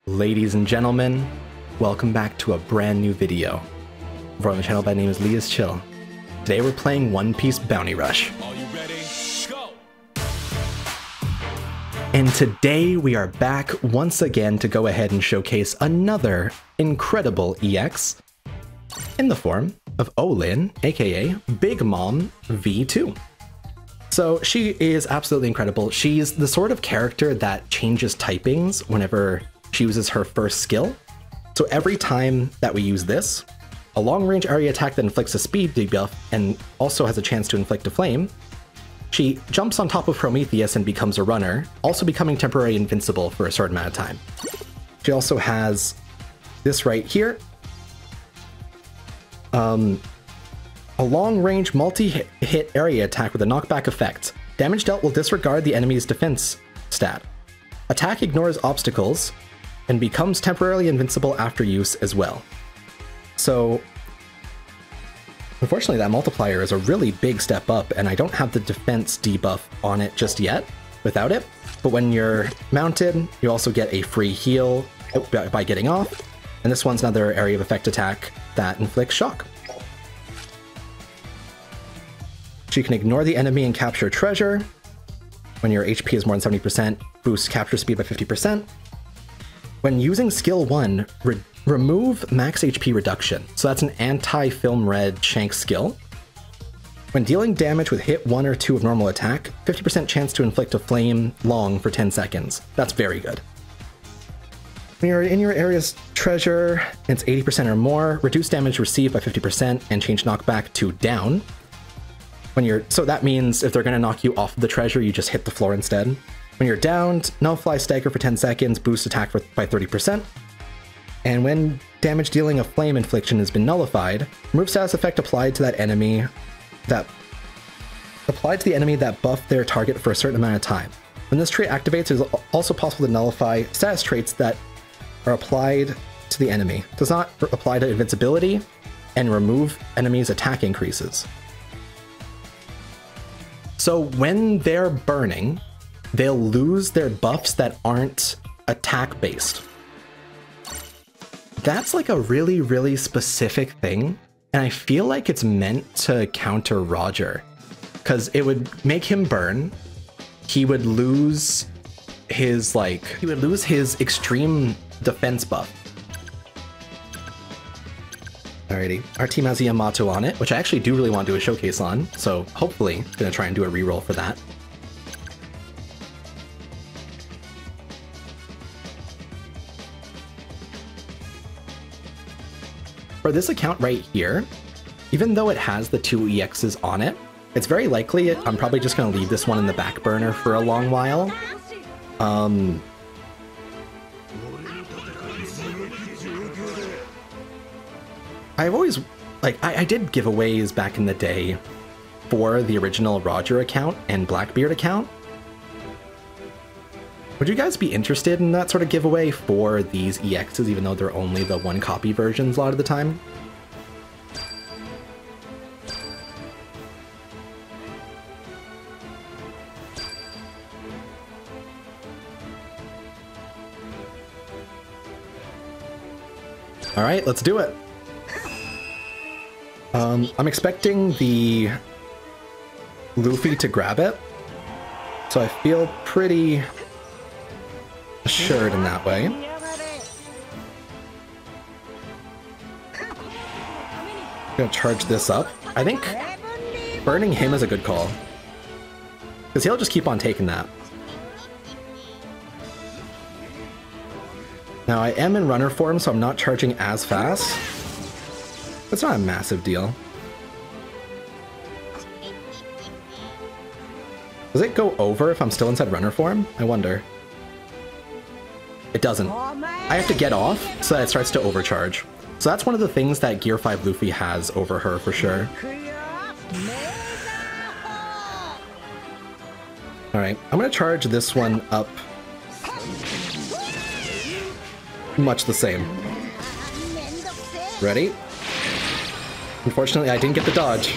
Ladies and gentlemen, welcome back to a brand new video. Over on the channel, my name is LeaIsChill. Today we're playing One Piece Bounty Rush. Are you ready? Go! And today we are back once again to go ahead and showcase another incredible EX in the form of Olin, aka Big Mom V2. So she is absolutely incredible. She's the sort of character that changes typings whenever she uses her first skill. So every time that we use this, a long-range area attack that inflicts a speed debuff and also has a chance to inflict a flame, she jumps on top of Prometheus and becomes a runner, also becoming temporarily invincible for a certain amount of time. She also has this right here, a long-range multi-hit area attack with a knockback effect. Damage dealt will disregard the enemy's defense stat. Attack ignores obstacles and becomes temporarily invincible after use as well. So, unfortunately that multiplier is a really big step up, and I don't have the defense debuff on it just yet without it. But when you're mounted, you also get a free heal by getting off, and this one's another area of effect attack that inflicts shock. She can ignore the enemy and capture treasure. When your HP is more than 70%, boosts capture speed by 50%. When using skill 1, remove max HP reduction. So that's an anti-film red shank skill. When dealing damage with hit 1 or 2 of normal attack, 50% chance to inflict a flame long for 10 seconds. That's very good. When you're in your area's treasure, and it's 80% or more, reduce damage received by 50% and change knockback to down. So that means if they're going to knock you off of the treasure, you just hit the floor instead. When you're downed, nullify stagger for 10 seconds, boost attack by 30%. And when damage dealing of flame infliction has been nullified, remove status effect applied to the enemy that buffed their target for a certain amount of time. When this trait activates, it is also possible to nullify status traits that are applied to the enemy. It does not apply to invincibility, and remove enemies' attack increases. So when they're burning, they'll lose their buffs that aren't attack-based. That's like a really, really specific thing, and I feel like it's meant to counter Roger, because it would make him burn. He would lose his extreme defense buff. Alrighty, our team has Yamato on it, which I actually do really want to do a showcase on, so hopefully I'm gonna try and do a reroll for that. For this account right here, even though it has the 2 EXs on it, it's very likely I'm probably just going to leave this one in the back burner for a long while. I've always, I did giveaways back in the day for the original Roger account and Blackbeard account. Would you guys be interested in that sort of giveaway for these EXs, even though they're only the 1 copy versions a lot of the time? Alright, let's do it! I'm expecting the Luffy to grab it, so I feel pretty assured in that way. I'm gonna charge this up. I think burning him is a good call, because he'll just keep on taking that. Now I am in runner form, so I'm not charging as fast. It's not a massive deal. Does it go over if I'm still inside runner form? I wonder. It doesn't. I have to get off so that it starts to overcharge. So that's one of the things that Gear 5 Luffy has over her for sure. Alright, I'm gonna charge this one up much the same. Ready? Unfortunately, I didn't get the dodge.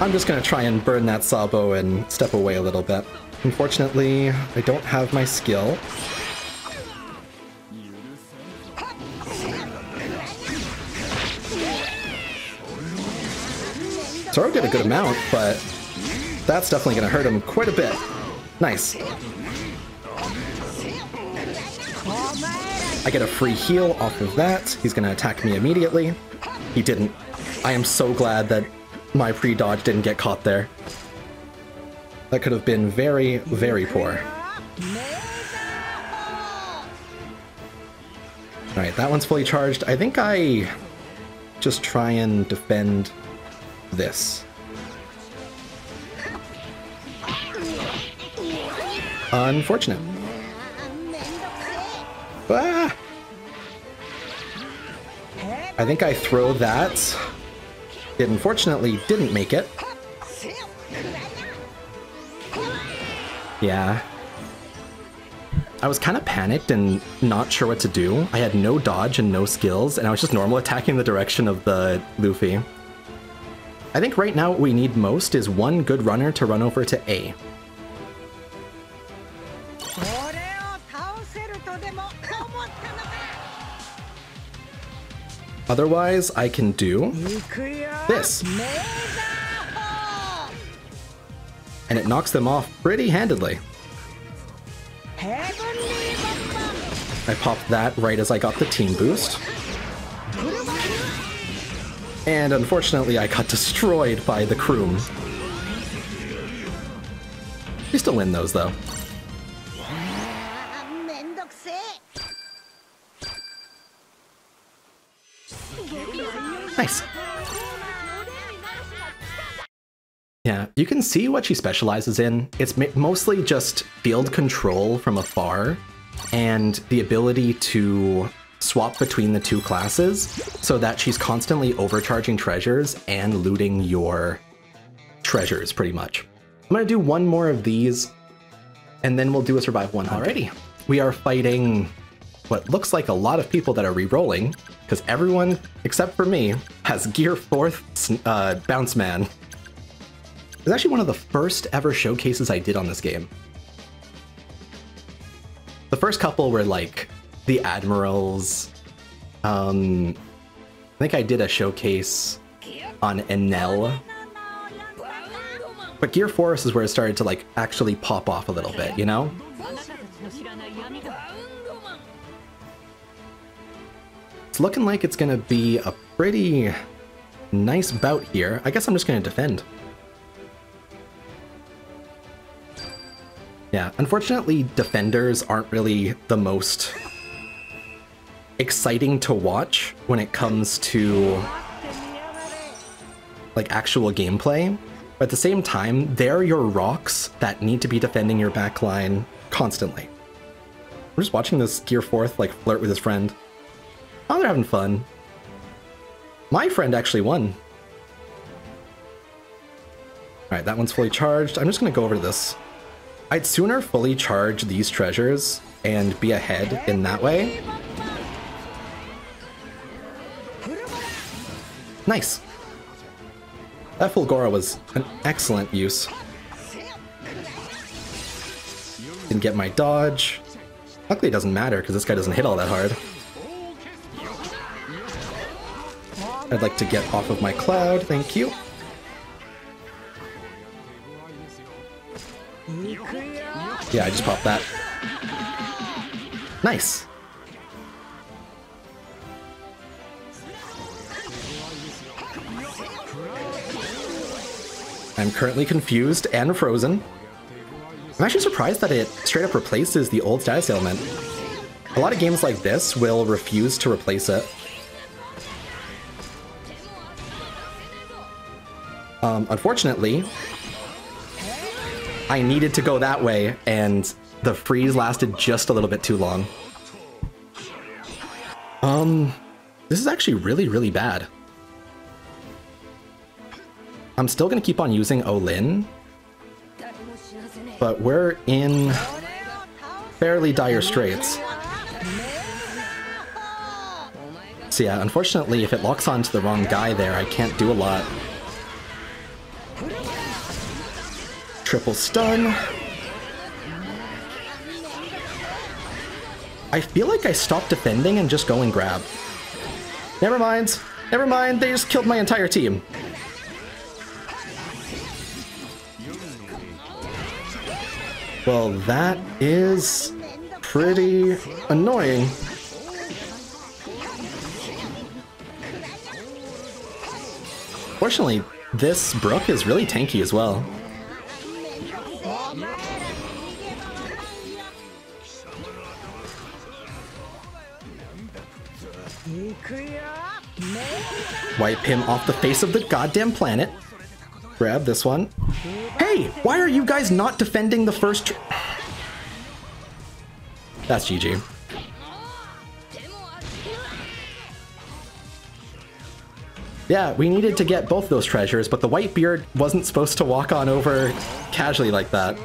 I'm just gonna try and burn that Sabo and step away a little bit. Unfortunately, I don't have my skill. Zoro did a good amount, but that's definitely gonna hurt him quite a bit. Nice. I get a free heal off of that. He's gonna attack me immediately. He didn't. I am so glad that my pre-dodge didn't get caught there. That could have been very, very poor. Alright, that one's fully charged. I think I just try and defend this. Unfortunate. Ah! I think I throw that. It unfortunately didn't make it. Yeah. I was kind of panicked and not sure what to do. I had no dodge and no skills, and I was just normal attacking the direction of the Luffy. I think right now what we need most is one good runner to run over to A. Otherwise, I can do this. And it knocks them off pretty handedly. I popped that right as I got the team boost. And unfortunately, I got destroyed by the Kroom. We still win those, though. Nice. Yeah, you can see what she specializes in. It's mostly just field control from afar and the ability to swap between the two classes so that she's constantly overcharging treasures and looting your treasures, pretty much. I'm gonna do one more of these and then we'll do a Survive 100. Alrighty. We are fighting what looks like a lot of people that are re-rolling, because everyone, except for me, has Gear 4th Bounce Man. It was actually one of the first ever showcases I did on this game. The first couple were like the Admirals. I think I did a showcase on Enel. But Gear 4 is where it started to like actually pop off a little bit, you know? It's looking like it's gonna be a pretty nice bout here. I guess I'm just gonna defend. Yeah, unfortunately, defenders aren't really the most exciting to watch when it comes to like actual gameplay. But at the same time, they're your rocks that need to be defending your backline constantly. We're just watching this Gear 4th like flirt with his friend. Oh, they're having fun. My friend actually won. Alright, that one's fully charged. I'm just gonna go over to this. I'd sooner fully charge these treasures and be ahead in that way. Nice. That Fulgora was an excellent use. Didn't get my dodge. Luckily it doesn't matter because this guy doesn't hit all that hard. I'd like to get off of my cloud, thank you. Yeah, I just popped that. Nice. I'm currently confused and frozen. I'm actually surprised that it straight up replaces the old status ailment. A lot of games like this will refuse to replace it. Unfortunately, I needed to go that way, and the freeze lasted just a little bit too long. This is actually really, really bad. I'm still gonna keep on using Olin, but we're in fairly dire straits. So yeah, unfortunately, if it locks onto the wrong guy there, I can't do a lot. Triple stun. I feel like I stopped defending and just go and grab. Never mind. Never mind. They just killed my entire team. Well, that is pretty annoying. Fortunately, this Brook is really tanky as well. Wipe him off the face of the goddamn planet. Grab this one. Hey, why are you guys not defending the first... That's GG. Yeah, we needed to get both those treasures, but the Whitebeard wasn't supposed to walk on over casually like that.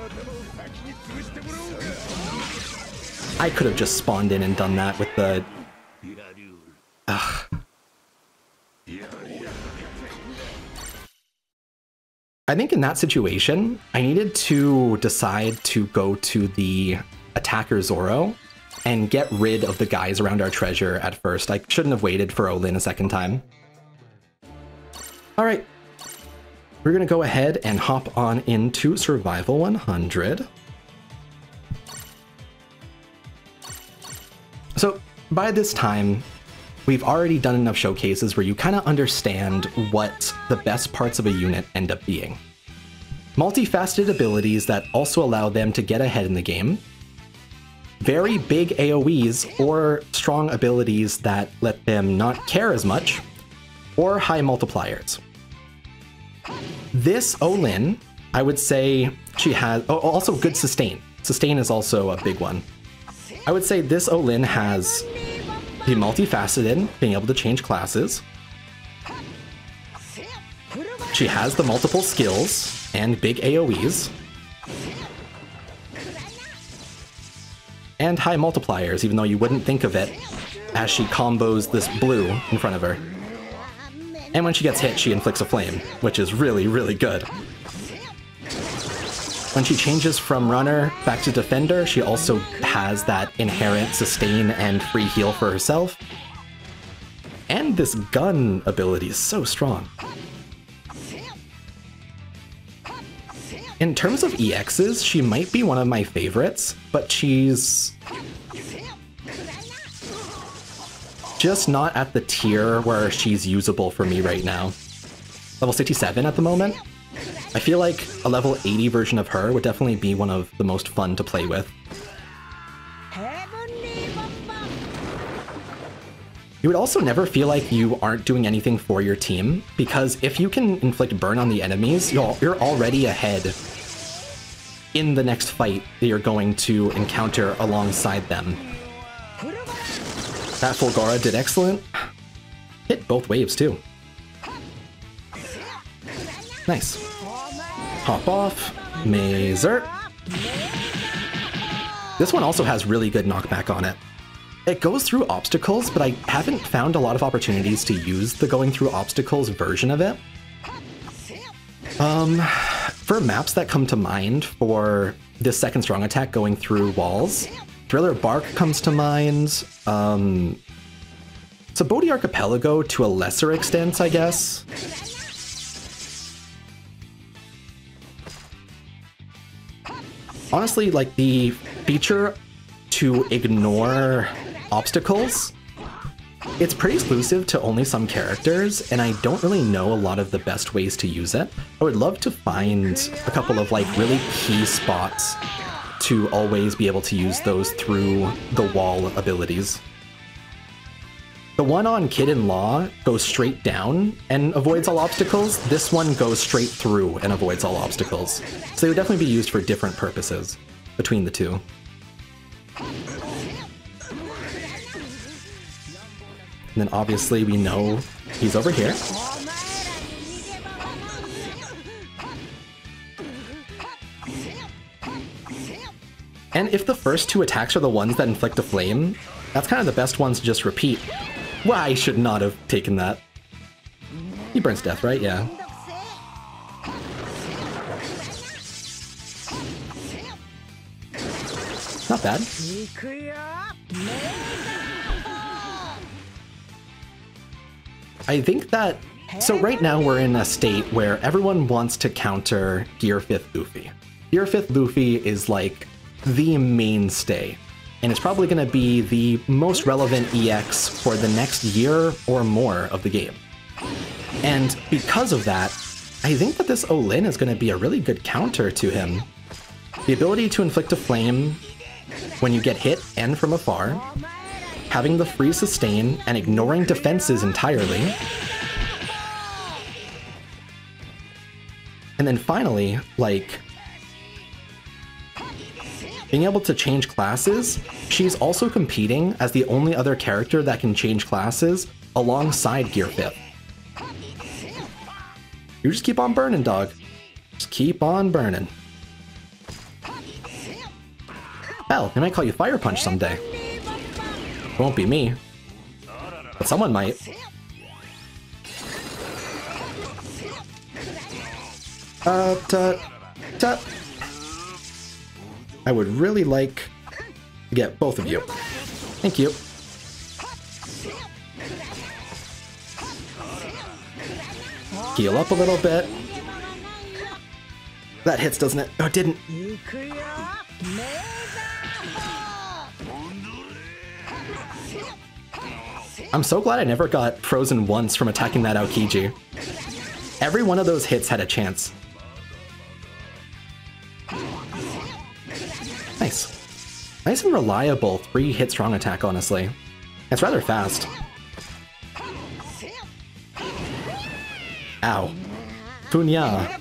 I could have just spawned in and done that with the... Ugh. I think in that situation, I needed to decide to go to the attacker Zoro and get rid of the guys around our treasure at first. I shouldn't have waited for Olin a second time. All right, we're gonna go ahead and hop on into Survival 100. So by this time, we've already done enough showcases where you kind of understand what the best parts of a unit end up being. Multifaceted abilities that also allow them to get ahead in the game, very big AoEs or strong abilities that let them not care as much, or high multipliers. This Olin, I would say she has, oh, also good sustain. Sustain is also a big one. I would say this Olin has the multifaceted, being able to change classes. She has the multiple skills and big AoEs. And high multipliers, even though you wouldn't think of it, as she combos this blue in front of her. And when she gets hit, she inflicts a flame, which is really, really good. When she changes from runner back to defender, she also has that inherent sustain and free heal for herself. And this gun ability is so strong. In terms of EXs, she might be one of my favorites, but she's just not at the tier where she's usable for me right now. Level 67 at the moment. I feel like a level 80 version of her would definitely be one of the most fun to play with. You would also never feel like you aren't doing anything for your team, because if you can inflict burn on the enemies, you're already ahead in the next fight that you're going to encounter alongside them. That Fulgora did excellent. Hit both waves too. Nice. Hop off. Mazer. This one also has really good knockback on it. It goes through obstacles, but I haven't found a lot of opportunities to use the going through obstacles version of it. For maps that come to mind for this second strong attack going through walls, Thriller Bark comes to mind. Saboti Archipelago to a lesser extent, I guess. Honestly, like the feature to ignore obstacles, it's pretty exclusive to only some characters, and I don't really know a lot of the best ways to use it. I would love to find a couple of like really key spots to always be able to use those through the wall abilities. The one on Kid-in-Law goes straight down and avoids all obstacles. This one goes straight through and avoids all obstacles. So they would definitely be used for different purposes between the two. And then obviously we know he's over here. And if the first two attacks are the ones that inflict a flame, that's kind of the best ones to just repeat. Well, I should not have taken that. He burns death, right? Yeah. bad. I think that... So right now we're in a state where everyone wants to counter Gear 5th Luffy. Gear 5th Luffy is like the mainstay, and it's probably going to be the most relevant EX for the next year or more of the game. And because of that, I think that this Olin is going to be a really good counter to him. The ability to inflict a flame when you get hit and from afar, having the free sustain, and ignoring defenses entirely. And then finally, like, being able to change classes, she's also competing as the only other character that can change classes alongside Gear 5th. You just keep on burning, dog. Just keep on burning. Hell, they might call you Fire Punch someday. It won't be me, but someone might. I would really like to get both of you. Thank you. Heal up a little bit. That hits, doesn't it? Oh, it didn't. I'm so glad I never got frozen once from attacking that Aokiji. Every one of those hits had a chance. Nice. Nice and reliable 3-hit strong attack, honestly. It's rather fast. Ow. Funya.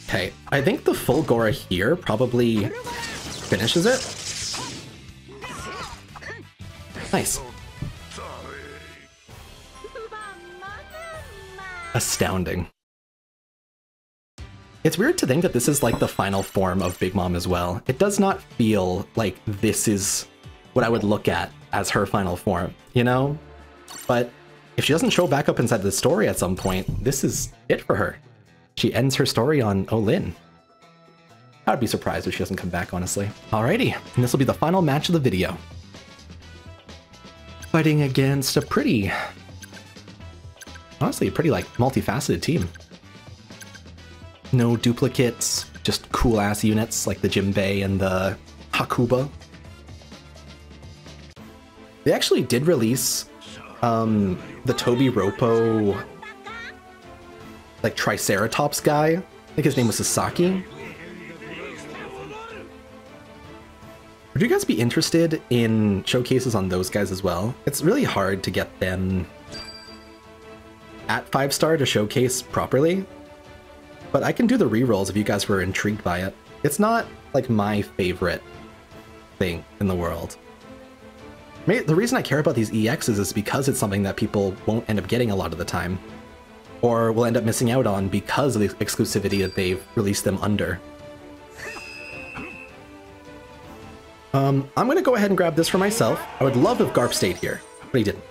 Okay, I think the full Gora here probably finishes it. Nice. Astounding. It's weird to think that this is like the final form of Big Mom as well. It does not feel like this is what I would look at as her final form, you know? But if she doesn't show back up inside the story at some point, this is it for her. She ends her story on Olin. I would be surprised if she doesn't come back, honestly. Alrighty, and this will be the final match of the video. Fighting against a pretty... honestly, a pretty, like, multifaceted team. No duplicates, just cool-ass units like the Jinbei and the Hakuba. They actually did release the Tobi Roppo, like, Triceratops guy. I think his name was Sasaki. Would you guys be interested in showcases on those guys as well? It's really hard to get them at 5-star to showcase properly, but I can do the rerolls if you guys were intrigued by it. It's not like my favorite thing in the world. The reason I care about these EXs is because it's something that people won't end up getting a lot of the time, or will end up missing out on because of the exclusivity that they've released them under. I'm gonna go ahead and grab this for myself. I would love if Garp stayed here, but he didn't.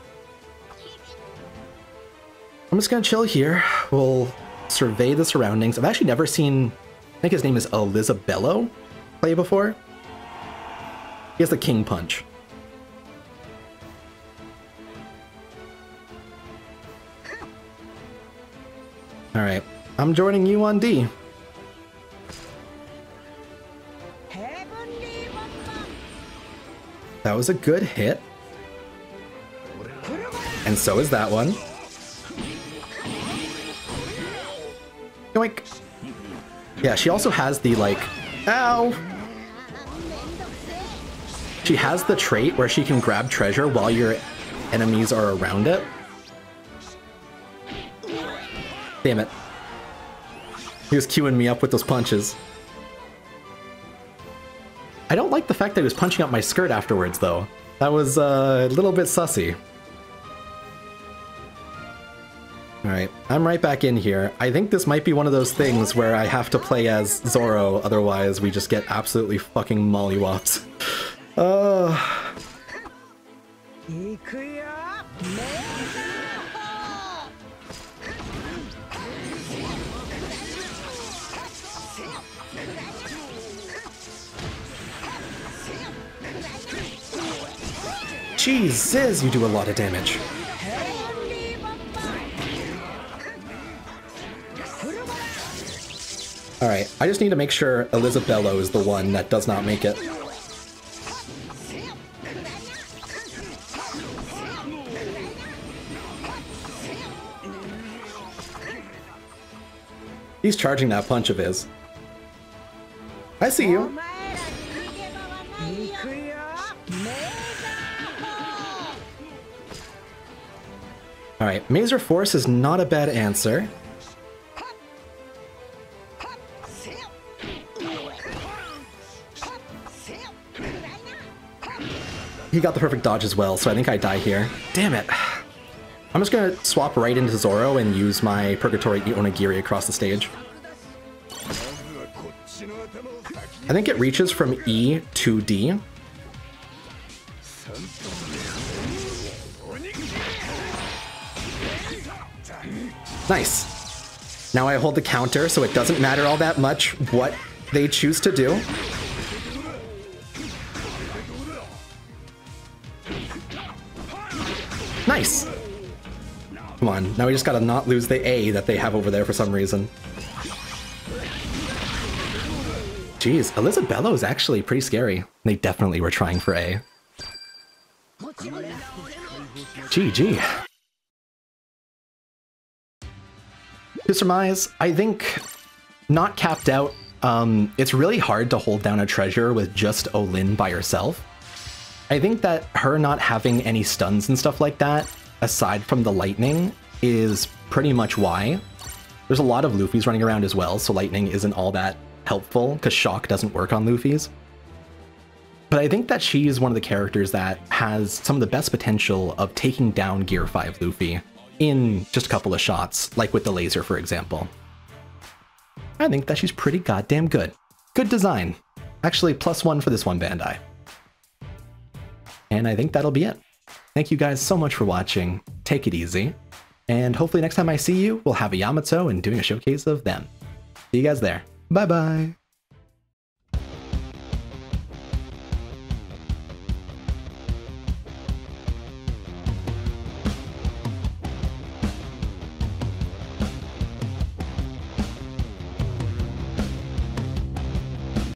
I'm just gonna chill here. We'll survey the surroundings. I've actually never seen, I think his name is Elizabello, play before. He has the King Punch. Alright, I'm joining you on D. That was a good hit. And so is that one. Yoink. Yeah, she also has the, like... Ow! She has the trait where she can grab treasure while your enemies are around it. Damn it. He was queuing me up with those punches. I don't like the fact that he was punching up my skirt afterwards, though. That was a little bit sussy. Alright, I'm right back in here. I think this might be one of those things where I have to play as Zoro, otherwise we just get absolutely fucking mollywopped. Jesus, you do a lot of damage. Alright, I just need to make sure Elisabello is the one that does not make it. He's charging that punch of his. I see you. Alright, Mazer Force is not a bad answer. He got the perfect dodge as well, so I think I die here. Damn it. I'm just gonna swap right into Zoro and use my Purgatory Onigiri across the stage. I think it reaches from E to D. Nice. Now I hold the counter, so it doesn't matter all that much what they choose to do. Nice. Come on, now we just gotta not lose the A that they have over there for some reason. Jeez, Elisabello is actually pretty scary. They definitely were trying for A. GG. To surmise, I think not capped out, it's really hard to hold down a treasure with just Olin by herself. I think that her not having any stuns and stuff like that, aside from the lightning, is pretty much why. There's a lot of Luffy's running around as well, so lightning isn't all that helpful, because shock doesn't work on Luffy's. But I think that she's one of the characters that has some of the best potential of taking down Gear 5 Luffy in just a couple of shots, like with the laser, for example. I think that she's pretty goddamn good. Good design. Actually, +1 for this one, Bandai. And I think that'll be it. Thank you guys so much for watching. Take it easy. And hopefully next time I see you, we'll have a Yamato and doing a showcase of them. See you guys there. Bye-bye.